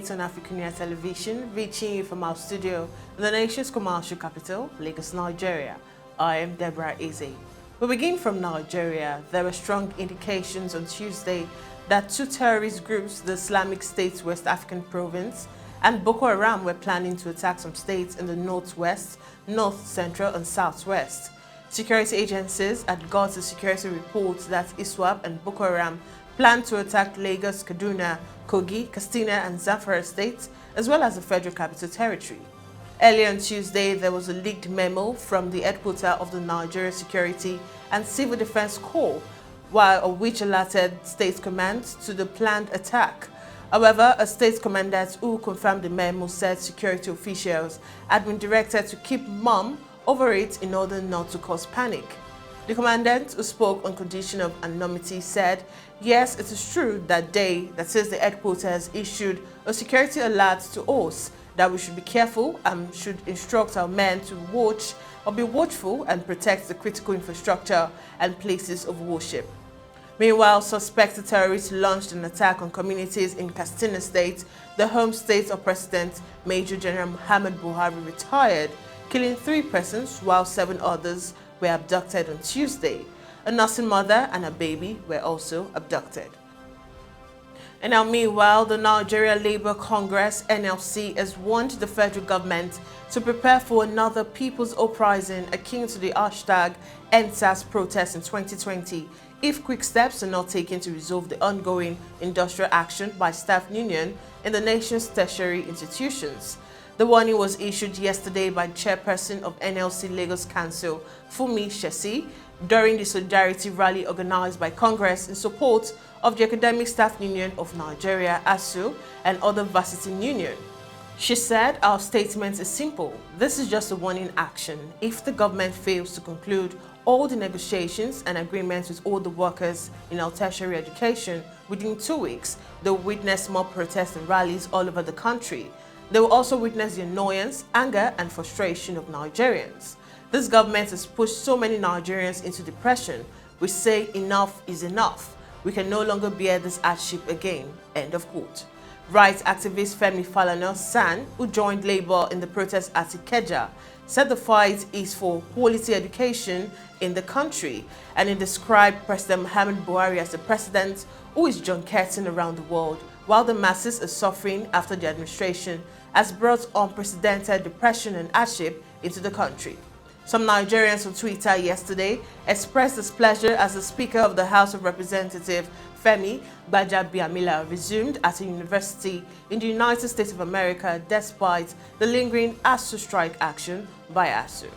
updates on AFRICUNIA television, reaching you from our studio in the nation's commercial capital, Lagos, Nigeria. I am Deborah Ezeh. We begin from Nigeria. There were strong indications on Tuesday that two terrorist groups, the Islamic State's West African province and Boko Haram, were planning to attack some states in the northwest, north central and southwest. Security agencies had got a security report that ISWAP and Boko Haram planned to attack Lagos, Kaduna, Kogi, Katsina and Zamfara states, as well as the Federal Capital Territory. Earlier on Tuesday, there was a leaked memo from the headquarters of the Nigeria Security and Civil Defense Corps, which alerted state commands to the planned attack. However, a state commandant who confirmed the memo said security officials had been directed to keep mum over it in order not to cause panic. The commandant, who spoke on condition of anonymity, said, "Yes, it is true that says the headquarters issued a security alert to us that we should be careful and should instruct our men to watch or be watchful and protect the critical infrastructure and places of worship." Meanwhile, suspected terrorists launched an attack on communities in Katsina State, the home state of President Major General Muhammad Buhari retired, killing 3 persons while 7 others were abducted on Tuesday. A nursing mother and a baby were also abducted. And now, meanwhile, the Nigeria Labour Congress (NLC) has warned the federal government to prepare for another people's uprising akin to the hashtag #EndSARS protest in 2020 if quick steps are not taken to resolve the ongoing industrial action by staff union in the nation's tertiary institutions. The warning was issued yesterday by Chairperson of NLC Lagos Council, Funmi Shesi, during the solidarity rally organized by Congress in support of the Academic Staff Union of Nigeria, ASUU, and other varsity union. She said, "Our statement is simple. This is just a warning action. If the government fails to conclude all the negotiations and agreements with all the workers in our tertiary education within 2 weeks, they'll witness more protests and rallies all over the country. They will also witness the annoyance, anger, and frustration of Nigerians. This government has pushed so many Nigerians into depression. We say enough is enough. We can no longer bear this hardship again." End of quote. Rights activist Falana San, who joined Labour in the protest at Ikeja, said the fight is for quality education in the country, and he described President Muhammad Buhari as the president who is John Curtin around the world, while the masses are suffering after the administration has brought unprecedented depression and hardship into the country. Some Nigerians on Twitter yesterday expressed displeasure as the Speaker of the House of Representatives, Femi Gbajabiamila, resumed at a university in the United States of America despite the lingering ASUU strike action by ASUU.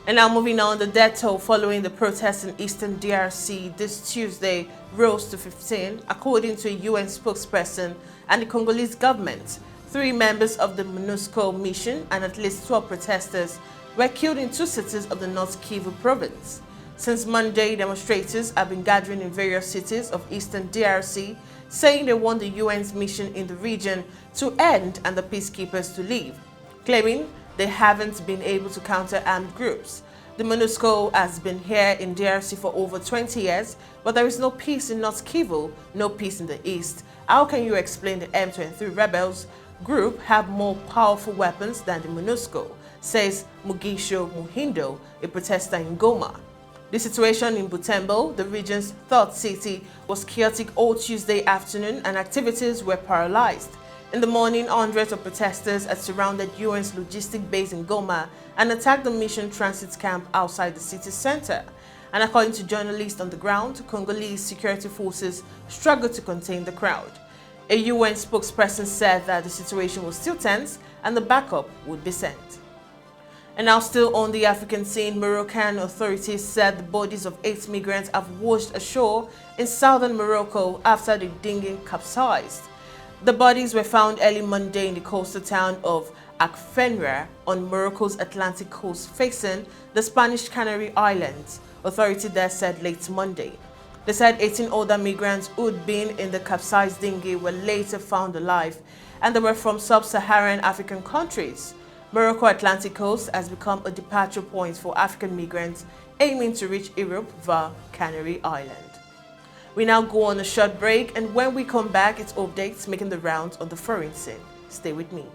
And now moving on, the death toll following the protests in Eastern DRC this Tuesday rose to 15, according to a UN spokesperson and the Congolese government. 3 members of the MONUSCO mission and at least 12 protesters were killed in 2 cities of the North Kivu province. Since Monday, demonstrators have been gathering in various cities of Eastern DRC, saying they want the UN's mission in the region to end and the peacekeepers to leave, claiming they haven't been able to counter armed groups. The MONUSCO has been here in DRC for over 20 years, but there is no peace in North Kivu, no peace in the east. How can you explain the M23 rebels group have more powerful weapons than the MONUSCO, says Mugisho Muhindo, a protester in Goma. The situation in Butembo, the region's 3rd city, was chaotic all Tuesday afternoon and activities were paralyzed. In the morning, hundreds of protesters had surrounded UN's logistic base in Goma and attacked the mission transit camp outside the city center. And according to journalists on the ground, Congolese security forces struggled to contain the crowd. A UN spokesperson said that the situation was still tense and the backup would be sent. And now, still on the African scene, Moroccan authorities said the bodies of 8 migrants have washed ashore in southern Morocco after the dinghy capsized. The bodies were found early Monday in the coastal town of Akfenra on Morocco's Atlantic coast facing the Spanish Canary Islands, authorities there said late Monday. They said 18 older migrants who'd been in the capsized dinghy were later found alive, and they were from sub-Saharan African countries. Morocco Atlantic coast has become a departure point for African migrants aiming to reach Europe via Canary Island. We now go on a short break, and when we come back, it's updates making the rounds on the foreign scene. Stay with me.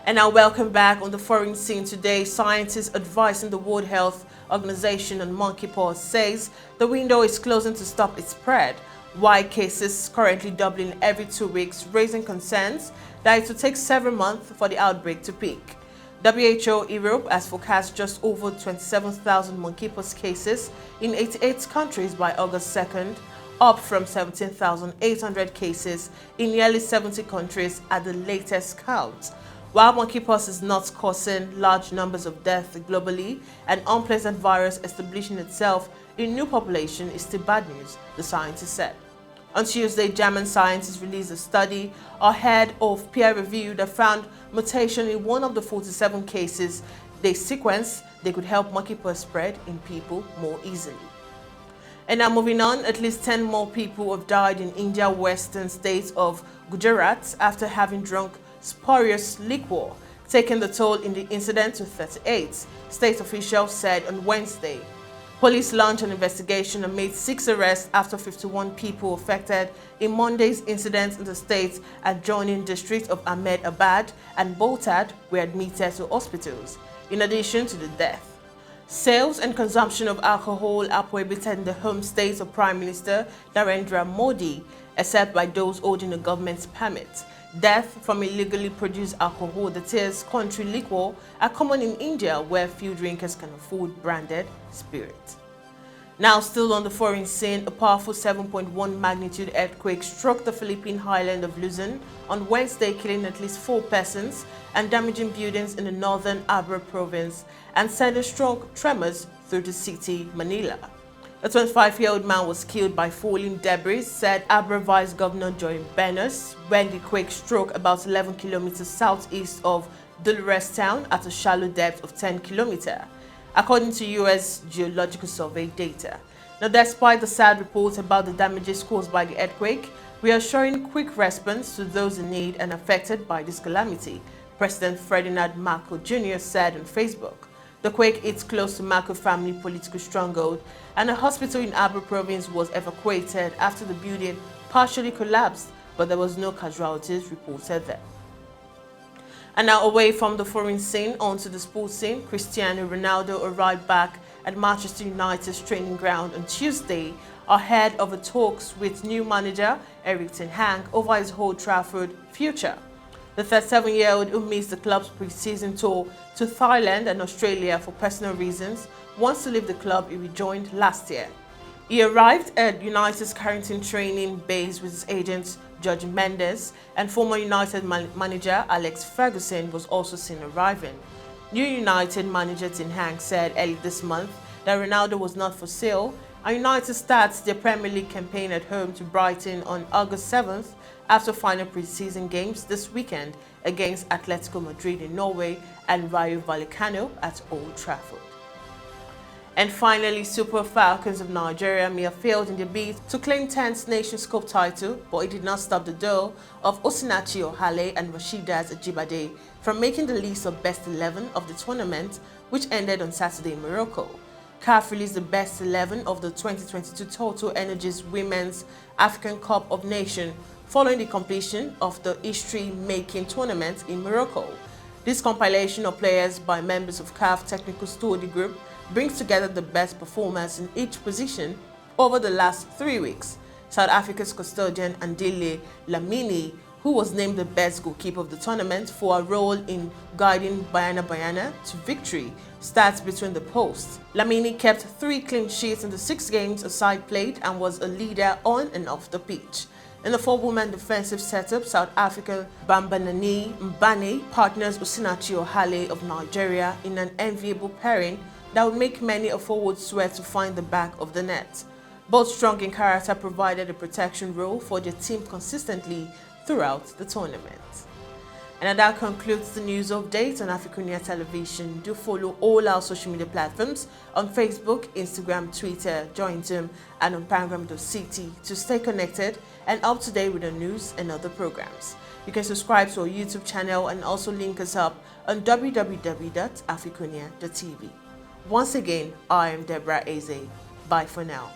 And now welcome back on the foreign scene today. Scientists advising the World Health Organization on monkeypox says the window is closing to stop its spread, while cases currently doubling every 2 weeks, raising concerns that it will take several months for the outbreak to peak. WHO Europe has forecast just over 27,000 monkeypox cases in 88 countries by August 2nd, up from 17,800 cases in nearly 70 countries at the latest count. While monkeypox is not causing large numbers of deaths globally, an unpleasant virus establishing itself in new population is still bad news, the scientists said. On Tuesday, German scientists released a study ahead of peer review that found mutation in one of the 47 cases they sequenced. They could help monkeypox spread in people more easily. And now moving on, at least 10 more people have died in India's western state of Gujarat after having drunk spurious liquor, taking the toll in the incident to 38, state officials said on Wednesday. Police launched an investigation and made 6 arrests after 51 people affected in Monday's incident in the state's adjoining districts of Ahmedabad and Boltad were admitted to hospitals, in addition to the death. Sales and consumption of alcohol are prohibited in the home state of Prime Minister Narendra Modi, except by those holding a government permit. Death from illegally produced alcohol, that is, country liquor, are common in India, where few drinkers can afford branded spirit. Now, still on the foreign scene, a powerful 7.1 magnitude earthquake struck the Philippine island of Luzon on Wednesday, killing at least 4 persons and damaging buildings in the northern Abra province and sending strong tremors through the city, Manila. A 25-year-old man was killed by falling debris, said Abra Vice Governor Joy Benes, when the quake struck about 11 kilometers southeast of Dolores town at a shallow depth of 10 kilometers, according to U.S. Geological Survey data. Now, despite the sad reports about the damages caused by the earthquake, we are showing quick response to those in need and affected by this calamity, President Ferdinand Marcos Jr. said on Facebook. The quake hit close to Marcos family political stronghold, and a hospital in Abra province was evacuated after the building partially collapsed, but there was no casualties reported there. And now away from the foreign scene, onto the sports scene. Cristiano Ronaldo arrived back at Manchester United's training ground on Tuesday ahead of the talks with new manager Erik ten Hag over his Old Trafford future. The 37-year-old, who missed the club's pre-season tour to Thailand and Australia for personal reasons, wants to leave the club he rejoined last year. He arrived at United's Carrington training base with his agent Jorge Mendes, and former United manager Alex Ferguson was also seen arriving. New United manager Ten Hag said early this month that Ronaldo was not for sale, and United starts their Premier League campaign at home to Brighton on August 7th after final pre-season games this weekend against Atletico Madrid in Norway and Rayo Vallecano at Old Trafford. And finally, Super Falcons of Nigeria may have failed in their bid to claim 10th Nations Cup title, but it did not stop the duo of Osinachi Ohale and Rasheedat Ajibade from making the list of best 11 of the tournament, which ended on Saturday in Morocco. CAF released the best 11 of the 2022 Total Energies Women's African Cup of Nations following the completion of the history-making tournament in Morocco. This compilation of players by members of CAF Technical Study Group brings together the best performers in each position over the last 3 weeks. South Africa's custodian Andile Lamini, who was named the best goalkeeper of the tournament for a role in guiding Banyana to victory, starts between the posts. Lamini kept 3 clean sheets in the 6 games a side played and was a leader on and off the pitch. In the 4-woman defensive setup, South African Bambanani Mbane partners Osinachi Ohale of Nigeria in an enviable pairing that would make many a forward swear to find the back of the net. Both strong in character provided a protection role for their team consistently throughout the tournament. And that concludes the news update on AFRICUNIA television. Do follow all our social media platforms on Facebook, Instagram, Twitter, join Zoom, and on pangram.ct to stay connected and up to date with the news and other programs. You can subscribe to our YouTube channel and also link us up on www.africunia.tv. Once again, I am Deborah Ezeh. Bye for now.